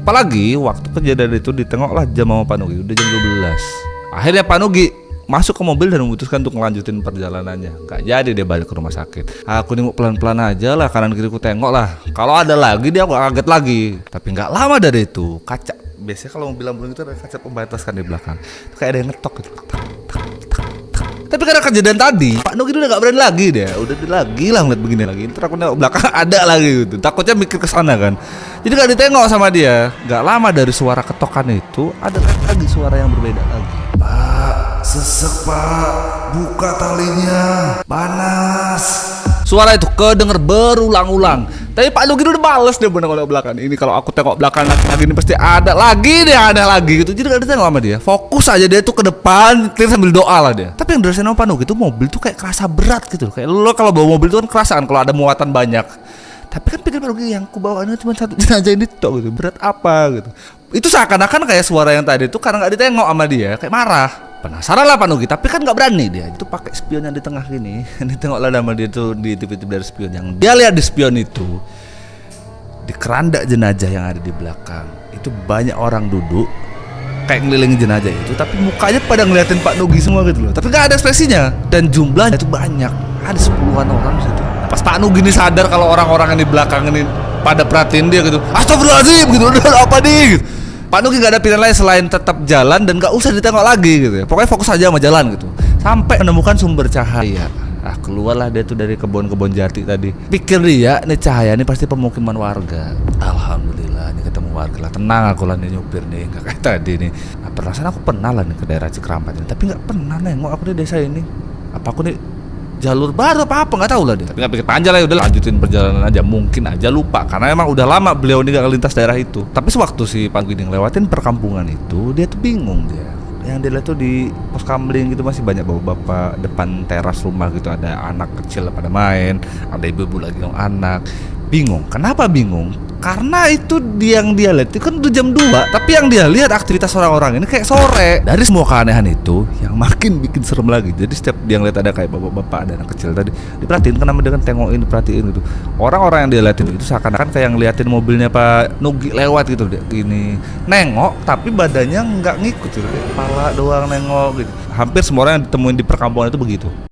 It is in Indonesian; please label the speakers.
Speaker 1: Apalagi waktu kejadian itu ditengoklah jam sama Pak Nugi, udah jam 12. Akhirnya Pak Nugi masuk ke mobil dan memutuskan untuk melanjutin perjalanannya. Gak jadi dia balik ke rumah sakit. Aku nengok pelan-pelan aja lah, kanan kiri ku tengok lah. Kalau ada lagi dia aku kaget lagi. Tapi gak lama dari itu kaca, biasanya kalau mobil ambulans itu ada kaca pembatas kan di belakang, itu kayak ada yang ngetok gitu. Tapi karena kejadian tadi Pak Nugi udah gak berani lagi dia. Udah lagi lah ngeliat begini lagi. Ntar aku nengok belakang ada lagi gitu. Takutnya mikir kesana kan. Jadi gak ditengok sama dia. Gak lama dari suara ketokan itu ada lagi suara yang berbeda lagi. Pak, sesek pak, buka talinya, panas. Suara itu kedenger berulang-ulang. Tapi Pak Nugi udah males dia nengok belakang. Ini kalau aku tengok belakang lagi ini pasti ada lagi gitu. Jadi gak ditengok sama dia. Fokus aja dia tuh ke depan, sambil doa lah dia. Tapi yang dirasain sama Pak Nugi itu mobil tuh kayak kerasa berat gitu. Kayak lo kalau bawa mobil tuh kan kerasa kan kalau ada muatan banyak. Tapi kan pikir Pak Nugi yang ku bawa ini cuma satu jenazah ini tok gitu. Berat apa gitu. Itu seakan-akan kayak suara yang tadi itu karena gak ditengok sama dia, kayak marah. Penasaran lah Pak Nugi, tapi kan gak berani dia. Itu pakai spion yang di tengah gini. Ditengoklah nama dia tuh di tip-tip dari spion. Yang dia lihat di spion itu, di keranda jenazah yang ada di belakang itu banyak orang duduk kayak ngelilingin jenazah itu, tapi mukanya pada ngeliatin Pak Nugi semua gitu loh. Tapi gak ada ekspresinya. Dan jumlahnya itu banyak, ada 10-an orang di situ. Nah, pas Pak Nugi ini sadar kalau orang-orang yang di belakang ini pada perhatiin dia gitu, astagfirullahaladzim gitu, udah apa nih gitu. Pak Nugi gak ada pilihan lain selain tetap jalan dan gak usah ditengok lagi gitu ya. Pokoknya fokus aja sama jalan gitu. Sampai menemukan sumber cahaya. Keluarlah dia tuh dari kebun-kebun jati tadi. Pikir dia, nih cahaya ini pasti pemukiman warga. Alhamdulillah, ini ketemu warga lah. Tenang aku lah nih nyupir nih, gak kayak tadi nih. Nah, perasaan aku pernah lah nih ke daerah Cikrampat ini, tapi gak pernah nengok aku di desa ini. Apa aku nih jalur baru apa nggak tahu lah dia. Tapi nggak pikir panjang lah, udah lanjutin perjalanan aja. Mungkin aja lupa karena emang udah lama beliau ini gak lintas daerah itu. Tapi sewaktu si Pak Nugi ngelewatin perkampungan itu, dia tuh bingung dia. Yang dia lihat tuh di pos kamling gitu masih banyak bapak-bapak depan teras rumah gitu, ada anak kecil pada main, ada ibu-ibu lagi yang anak. Bingung. Kenapa bingung? Karena itu yang dia lihat itu kan udah jam 2, tapi yang dia lihat aktivitas orang-orang ini kayak sore. Dari semua keanehan itu yang makin bikin serem lagi. Jadi setiap dia ngeliat ada kayak bapak-bapak, ada anak kecil tadi, diperhatiin kenapa dia kan tengokin, diperhatiin gitu. Orang-orang yang dia liatin itu seakan-akan kayak ngeliatin mobilnya Pak Nugi lewat gitu dia gini. Nengok tapi badannya nggak ngikut gitu. Kepala doang nengok gitu. Hampir semua orang yang ditemuin di perkampungan itu begitu.